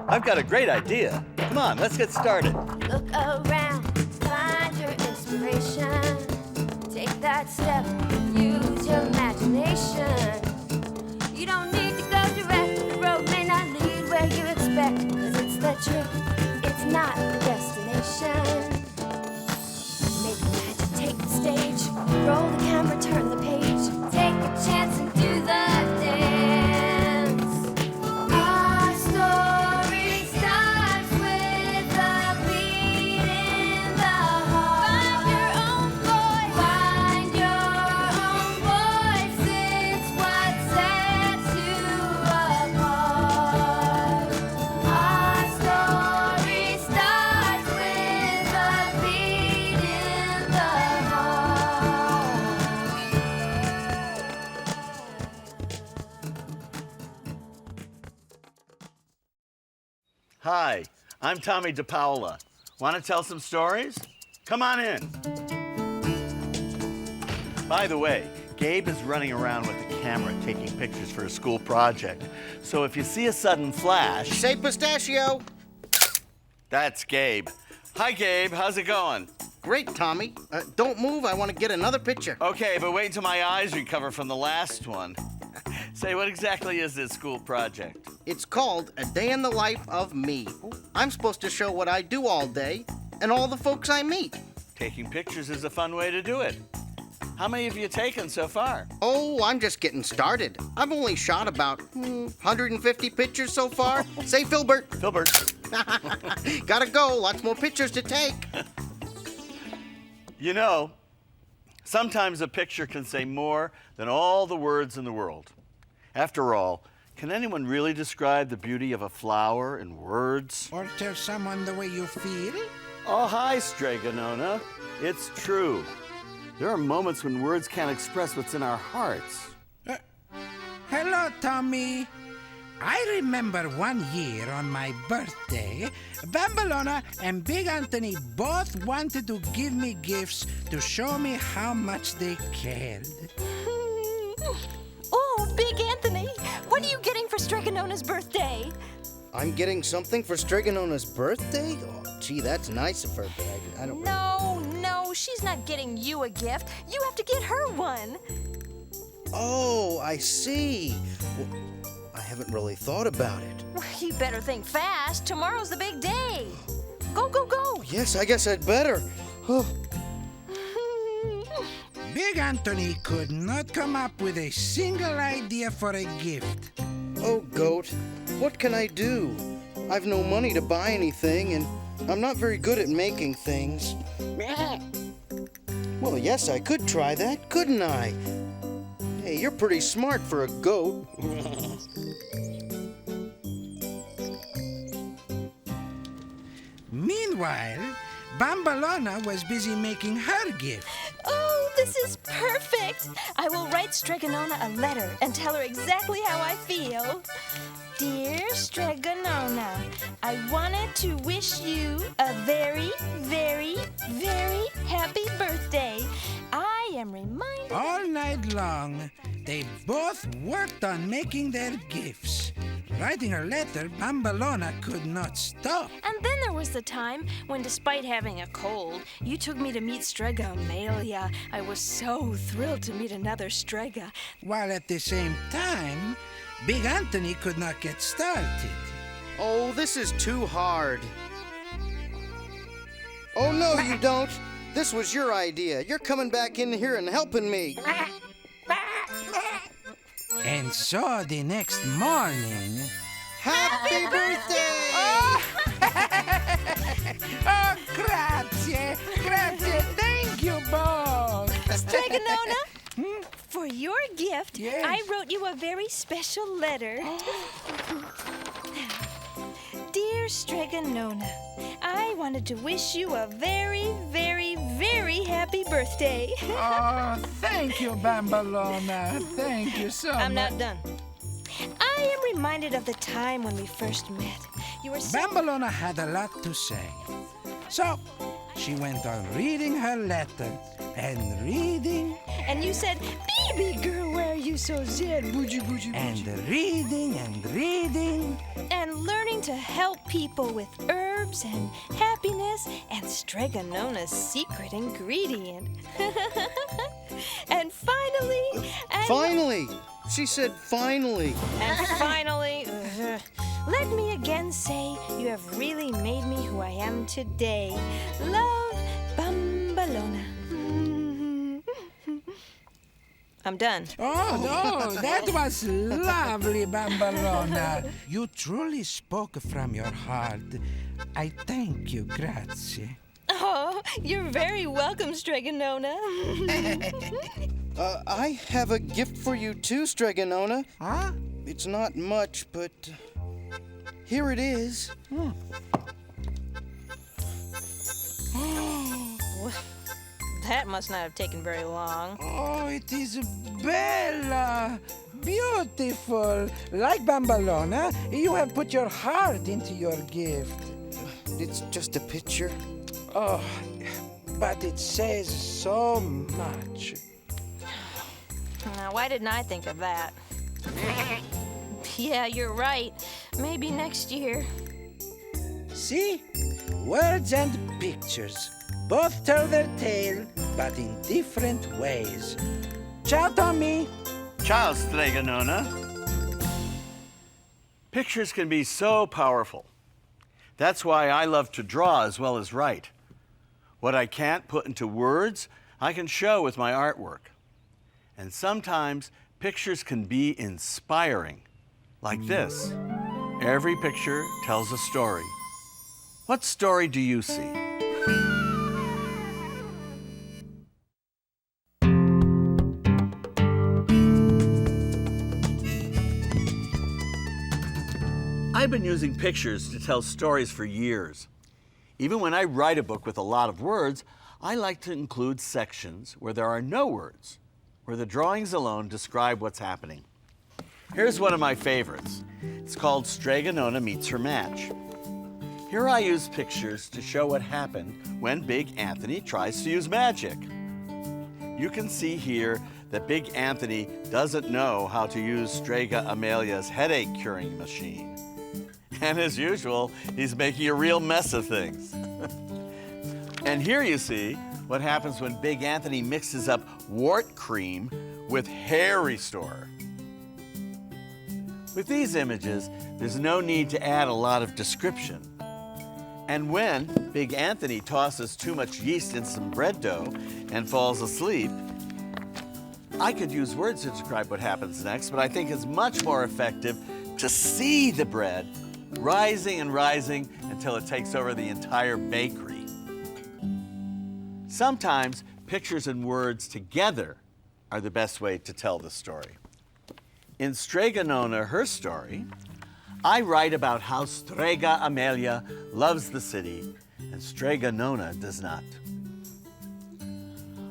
I've got a great idea. Come on, let's get started. Look around, find your inspiration. Take that step, use your imagination. You don't need to go direct, the road may not lead where you expect. 'Cause it's the trip, it's not the destination. Make magic, take the stage, roll the camera, turn the page. Take a chance and do the dance. Our story starts with a beat in the heart. Find your own voice, it's what sets you apart. Our story starts with a beat in the heart. Hi, I'm Tomie DePaola. Want to tell some stories? Come on in. By the way, Gabe is running around with a camera taking pictures for a school project. So if you see a sudden flash, Say pistachio. that's Gabe. Hi, Gabe. How's it going? Great, Tommy. Don't move. I want to get another picture. Okay, but wait until my eyes recover from the last one. Say, what exactly is this school project? It's called A Day in the Life of Me. I'm supposed to show what I do all day and all the folks I meet. Taking pictures is a fun way to do it. How many have you taken so far? Oh, I'm just getting started. I've only shot about 150 pictures so far. Say, Filbert. Filbert. Gotta go. Lots more pictures to take. You know, sometimes a picture can say more than all the words in the world. After all, can anyone really describe the beauty of a flower in words? Or tell someone the way you feel? Oh, hi, Strega, Nona. It's true. There are moments when words can't express what's in our hearts. Hello, Tommy. I remember one year on my birthday, Bambalona and Big Anthony both wanted to give me gifts to show me how much they cared. Oh, Big Anthony, what are you getting for Strega Nona's birthday? I'm getting something for Striganona's birthday? Oh, gee, that's nice of her, but I don't... No, she's not getting you a gift. You have to get her one. Oh, I see. Well, I haven't really thought about it. Well, you better think fast. Tomorrow's the big day. Go, go, go. Yes, I guess I'd better. Oh. Big Anthony could not come up with a single idea for a gift. Oh, Goat, what can I do? I've no money to buy anything, and I'm not very good at making things. Well, yes, I could try that, couldn't I? Hey, you're pretty smart for a goat. Meanwhile, Bambalona was busy making her gift. Oh, this is perfect. I will write Strega Nona a letter and tell her exactly how I feel. Dear Strega Nona, I wanted to wish you a very, very, very happy birthday. I am reminded... All night long, they both worked on making their gifts. Writing her letter, Bambalona could not stop. And then there was the time when, despite having a cold, you took me to meet Strega Amelia. I was so thrilled to meet another Strega. While at the same time, Big Anthony could not get started. Oh, this is too hard. Oh, no, you don't. This was your idea. You're coming back in here and helping me. And so the next morning... Happy birthday! Oh, grazie! Grazie! Thank you both! Strega Nona, for your gift, Yes. I wrote you a very special letter. Dear Strega Nona, I wanted to wish you a very, very, very happy birthday. Oh, thank you, Bambalona. Thank you so much. I'm not done. I am reminded of the time when we first met. You were so... Bambalona had a lot to say. So, she went on reading her letter and reading And you said, baby girl, why are you so sad? Bougie, bougie, bougie. and reading and reading. And learning to help people with herbs and happiness and Strega Nona's secret ingredient. And finally... Finally! She said finally. And finally, let me again say you have really made me who I am today. Love, Bambalona. I'm done. Oh, no, that was lovely, Bambalona. You truly spoke from your heart. I thank you, grazie. Oh, you're very welcome, Strega Nona. I have a gift for you too, Strega Nona. Huh? It's not much, but here it is. That must not have taken very long. Oh, it is bella, beautiful. Like Bambalona, you have put your heart into your gift. It's just a picture. Oh, but it says so much. Now, why didn't I think of that? Yeah, you're right. Maybe next year. See? Words and pictures. Both tell their tale, but in different ways. Ciao, Tomie. Ciao, Strega Nona. Pictures can be so powerful. That's why I love to draw as well as write. What I can't put into words, I can show with my artwork. And sometimes pictures can be inspiring, like this. Every picture tells a story. What story do you see? I've been using pictures to tell stories for years. Even when I write a book with a lot of words, I like to include sections where there are no words, where the drawings alone describe what's happening. Here's one of my favorites. It's called Strega Nona Meets Her Match. Here I use pictures to show what happened when Big Anthony tries to use magic. You can see here that Big Anthony doesn't know how to use Strega Amelia's headache curing machine. And as usual, he's making a real mess of things. And here you see what happens when Big Anthony mixes up wart cream with hair restore. With these images, there's no need to add a lot of description. And when Big Anthony tosses too much yeast in some bread dough and falls asleep, I could use words to describe what happens next, but I think it's much more effective to see the bread rising and rising until it takes over the entire bakery. Sometimes pictures and words together are the best way to tell the story. In Strega Nona, her story, I write about how Strega Amelia loves the city and Strega Nona does not.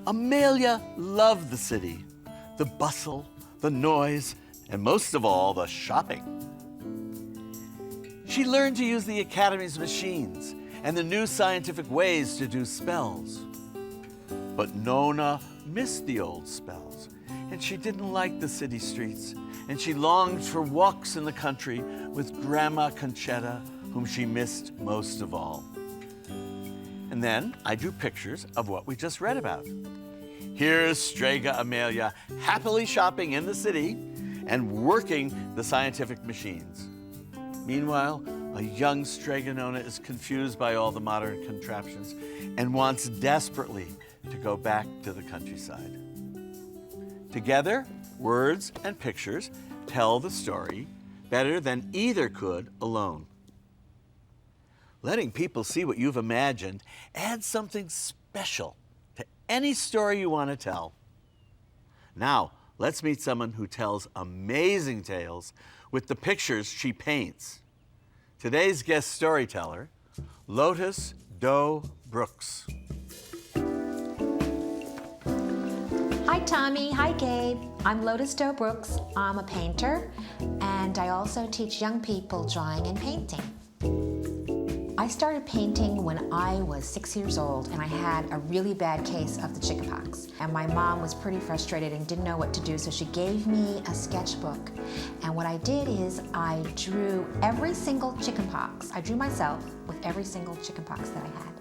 Amelia loved the city, the bustle, the noise, and most of all, the shopping. She learned to use the Academy's machines and the new scientific ways to do spells. But Nona missed the old spells, and she didn't like the city streets, and she longed for walks in the country with Grandma Conchetta, whom she missed most of all. And then I drew pictures of what we just read about. Here's Strega Amelia happily shopping in the city and working the scientific machines. Meanwhile, a young Strega Nona is confused by all the modern contraptions and wants desperately to go back to the countryside. Together, words and pictures tell the story better than either could alone. Letting people see what you've imagined adds something special to any story you want to tell. Now, let's meet someone who tells amazing tales with the pictures she paints. Today's guest storyteller, Lotus Do Brooks. Hi, Tomie. Hi, Gabe. I'm Lotus Do Brooks. I'm a painter, and I also teach young people drawing and painting. I started painting when I was 6 years old, and I had a really bad case of the chickenpox. And my mom was pretty frustrated and didn't know what to do, so she gave me a sketchbook. And what I did is I drew every single chickenpox. I drew myself with every single chickenpox that I had.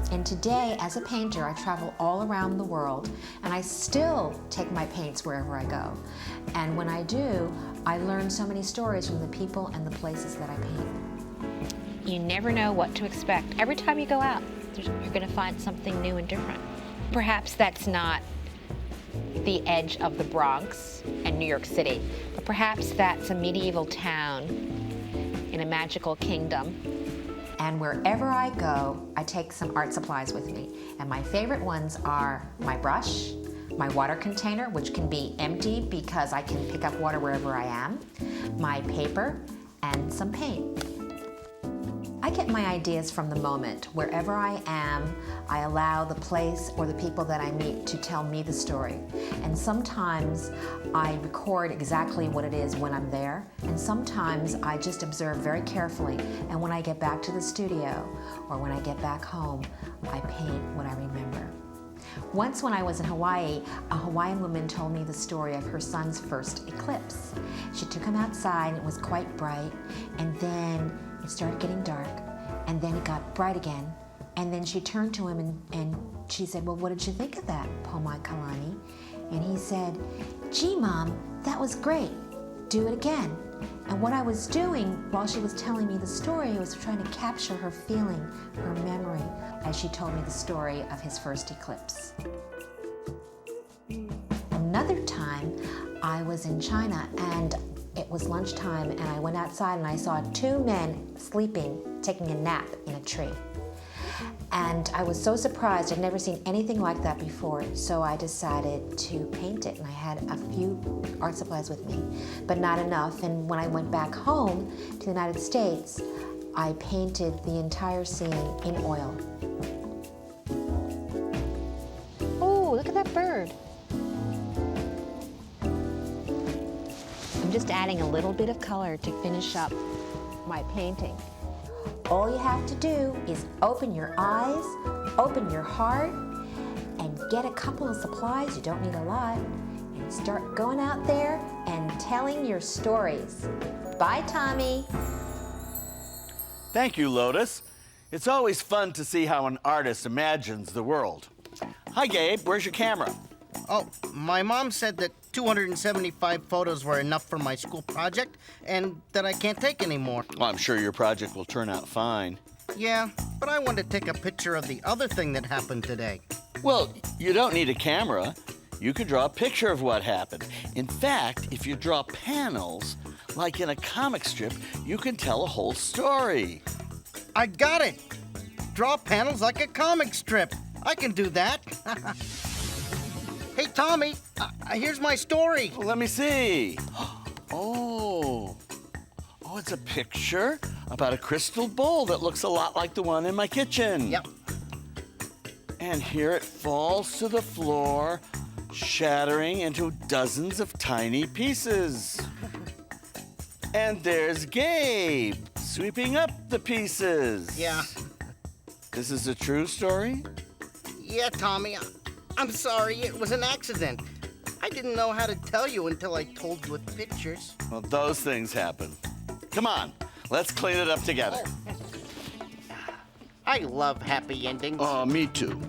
And today, as a painter, I travel all around the world, and I still take my paints wherever I go. And when I do, I learn so many stories from the people and the places that I paint. You never know what to expect. Every time you go out, you're going to find something new and different. Perhaps that's not the edge of the Bronx and New York City, but perhaps that's a medieval town in a magical kingdom. And wherever I go, I take some art supplies with me. And my favorite ones are my brush, my water container, which can be empty because I can pick up water wherever I am, my paper, and some paint. I get my ideas from the moment. Wherever I am, I allow the place or the people that I meet to tell me the story. And sometimes I record exactly what it is when I'm there, and sometimes I just observe very carefully, and when I get back to the studio or when I get back home, I paint what I remember. Once when I was in Hawaii, a Hawaiian woman told me the story of her son's first eclipse. She took him outside and it was quite bright, and then it started getting dark, and then it got bright again, and then she turned to him and she said, "Well, what did you think of that, Pomai Kalani?" And he said, "Gee, Mom, that was great. Do it again." And what I was doing while she was telling me the story was trying to capture her feeling, her memory, as she told me the story of his first eclipse. Another time, I was in China, and it was lunchtime, and I went outside and I saw two men sleeping, taking a nap in a tree. And I was so surprised. I'd never seen anything like that before, so I decided to paint it, and I had a few art supplies with me, but not enough. And when I went back home to the United States, I painted the entire scene in oil. Oh, look at that bird. I'm just adding a little bit of color to finish up my painting. All you have to do is open your eyes, open your heart, and get a couple of supplies, you don't need a lot, and start going out there and telling your stories. Bye, Tommy. Thank you, Lotus. It's always fun to see how an artist imagines the world. Hi, Gabe. Where's your camera? Oh, my mom said that 275 photos were enough for my school project and that I can't take any more. Well, I'm sure your project will turn out fine. Yeah, but I want to take a picture of the other thing that happened today. Well, you don't need a camera. You could draw a picture of what happened. In fact, if you draw panels, like in a comic strip, you can tell a whole story. I got it! Draw panels like a comic strip. I can do that. Hey, Tommy, here's my story. Let me see. Oh, it's a picture about a crystal bowl that looks a lot like the one in my kitchen. Yep. And here it falls to the floor, shattering into dozens of tiny pieces. And there's Gabe, sweeping up the pieces. Yeah. This is a true story? Yeah, Tommy, I'm sorry, it was an accident. I didn't know how to tell you until I told you with pictures. Well, those things happen. Come on, let's clean it up together. I love happy endings. Oh, me too.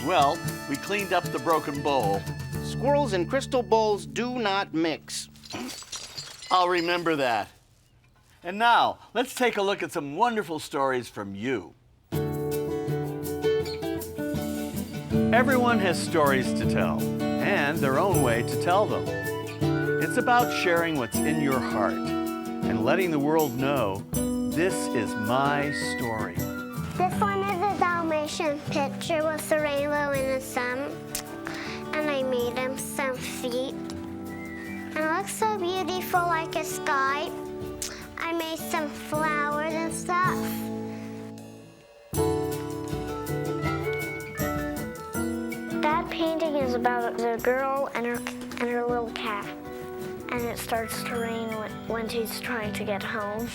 Well, we cleaned up the broken bowl. Squirrels and crystal bowls do not mix. I'll remember that. And now, let's take a look at some wonderful stories from you. Everyone has stories to tell, and their own way to tell them. It's about sharing what's in your heart and letting the world know, this is my story. This one is a Dalmatian picture with the rainbow in the sun. And I made him some feet. And it looks so beautiful like a sky. I made some flowers and stuff. painting is about the girl and her little cat. And it starts to rain when she's trying to get home.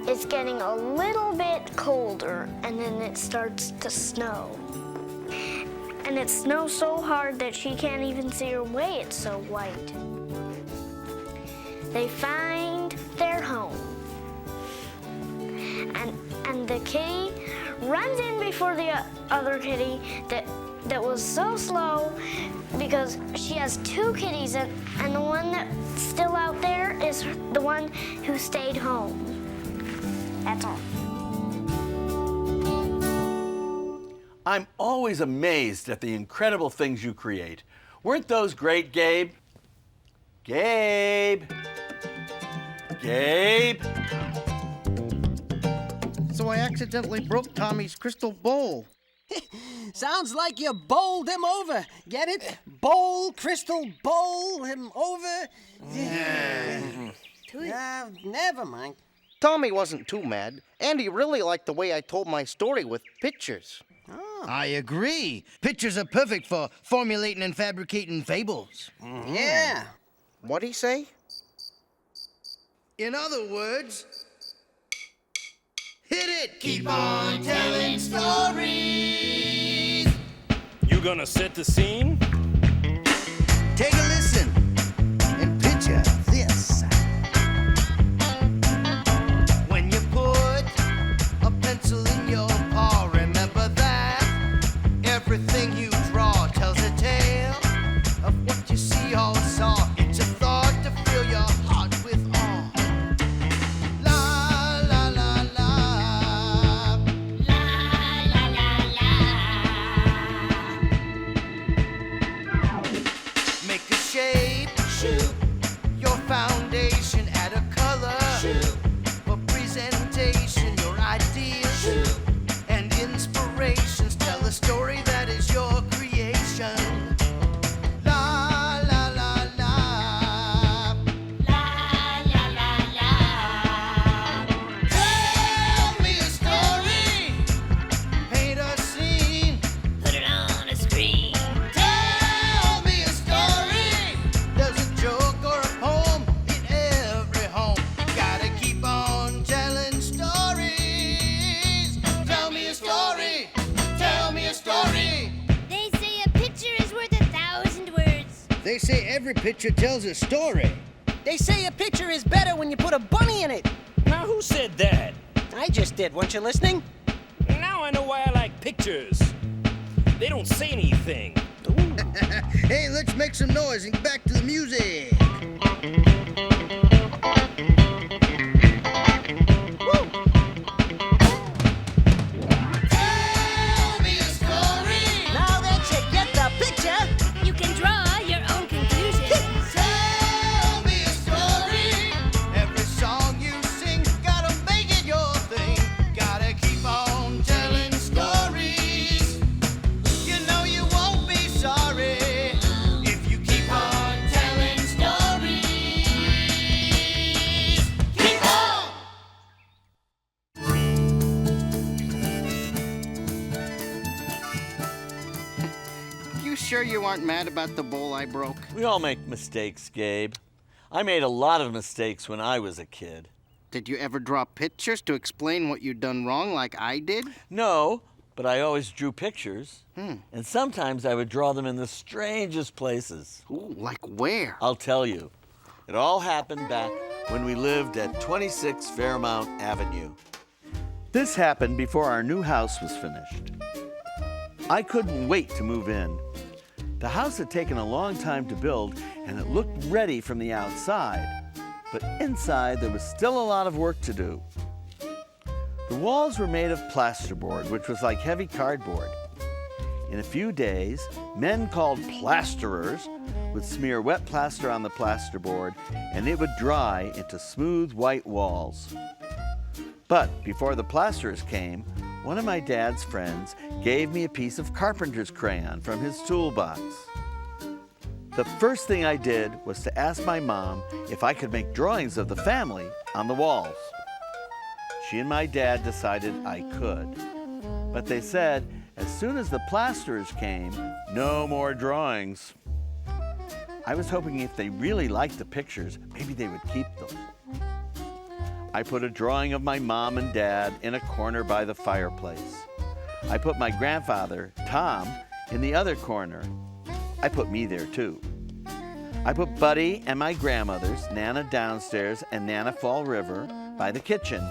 It's getting a little bit colder, and then it starts to snow. And it snows so hard that she can't even see her way, it's so white. They find their home. And the kitty runs in before the other kitty that was so slow because she has two kitties, and the one that's still out there is the one who stayed home. That's all. I'm always amazed at the incredible things you create. Weren't those great, Gabe? Gabe? Gabe? So I accidentally broke Tommy's crystal bowl. Sounds like you bowled him over. Get it? Bowl, crystal, bowl him over. Never mind. Tommy wasn't too mad, and he really liked the way I told my story with pictures. Oh. I agree. Pictures are perfect for formulating and fabricating fables. Yeah. What'd he say? In other words, hit it! Keep on telling stories! You gonna set the scene? Take a listen and picture this. When you put a pencil in your paw, remember that everything you draw tells a tale of what you see or saw. It's a thought to fill your heart with awe. La la la la. La la la la. Make a shape. Shoot. Your foundation, add a color. Shoot. For presentation, your ideas. Shoot. And inspirations, tell a story that is your creation. La la la la. La la la la. Tell me a story. Paint a scene. Put it on a screen. Tell me a story. There's a joke or a poem in every home. Gotta keep on telling stories. Tell me a story. Tell me a story. They say a picture is worth 1,000 words. They say every picture tells a story. They say a picture is better when you put a bunny in it. Now, who said that? I just did. Weren't you listening? Now I know why I like pictures. They don't say anything. Hey, let's make some noise and get back to the music. Tell me a story. Now that you get the picture. You can draw your own conclusions. Tell me a story. Every song you sing, gotta make it your thing. Gotta keep on telling stories. You know you won't be sorry if you keep on telling stories. Keep on. You sure you aren't mad about the bowl I broke? We all make mistakes, Gabe. I made a lot of mistakes when I was a kid. Did you ever draw pictures to explain what you'd done wrong like I did? No, but I always drew pictures. And sometimes I would draw them in the strangest places. Ooh, like where? I'll tell you. It all happened back when we lived at 26 Fairmount Avenue. This happened before our new house was finished. I couldn't wait to move in. The house had taken a long time to build, and it looked ready from the outside. But inside, there was still a lot of work to do. The walls were made of plasterboard, which was like heavy cardboard. In a few days, men called plasterers would smear wet plaster on the plasterboard, and it would dry into smooth white walls. But before the plasterers came, one of my dad's friends gave me a piece of carpenter's crayon from his toolbox. The first thing I did was to ask my mom if I could make drawings of the family on the walls. She and my dad decided I could, but they said As soon as the plasterers came, no more drawings. I was hoping if they really liked the pictures, maybe they would keep them. I put a drawing of my mom and dad in a corner by the fireplace. I put my grandfather, Tom, in the other corner. I put me there too. I put Buddy and my grandmothers, Nana downstairs and Nana Fall River, by the kitchen.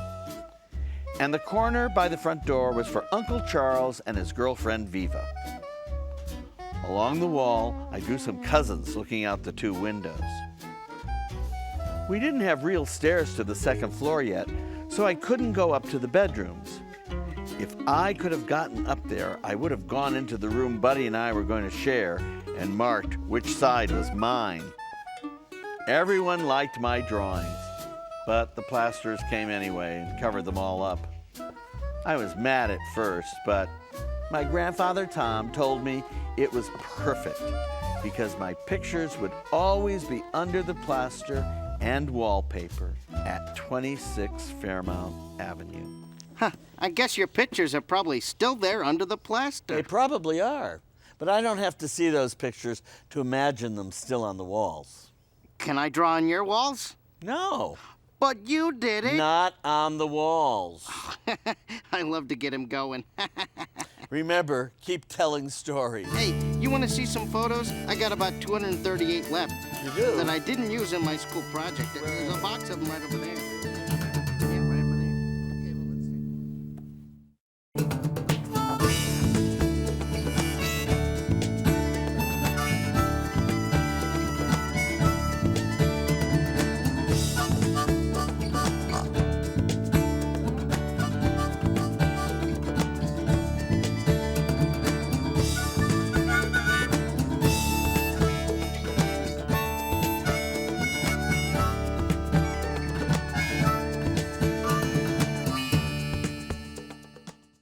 And the corner by the front door was for Uncle Charles and his girlfriend Viva. Along the wall, I drew some cousins looking out the two windows. We didn't have real stairs to the second floor yet, so I couldn't go up to the bedrooms. If I could have gotten up there, I would have gone into the room Buddy and I were going to share and marked which side was mine. Everyone liked my drawings, but the plasterers came anyway and covered them all up. I was mad at first, but my grandfather Tom told me it was perfect because my pictures would always be under the plaster and wallpaper at 26 Fairmount Avenue. Huh, I guess your pictures are probably still there under the plaster. They probably are, but I don't have to see those pictures to imagine them still on the walls. Can I draw on your walls? No. But you did it. Not on the walls. I love to get him going. Remember, keep telling stories. Hey, you want to see some photos? I got about 238 left. You do? That I didn't use in my school project. There's a box of them right over there.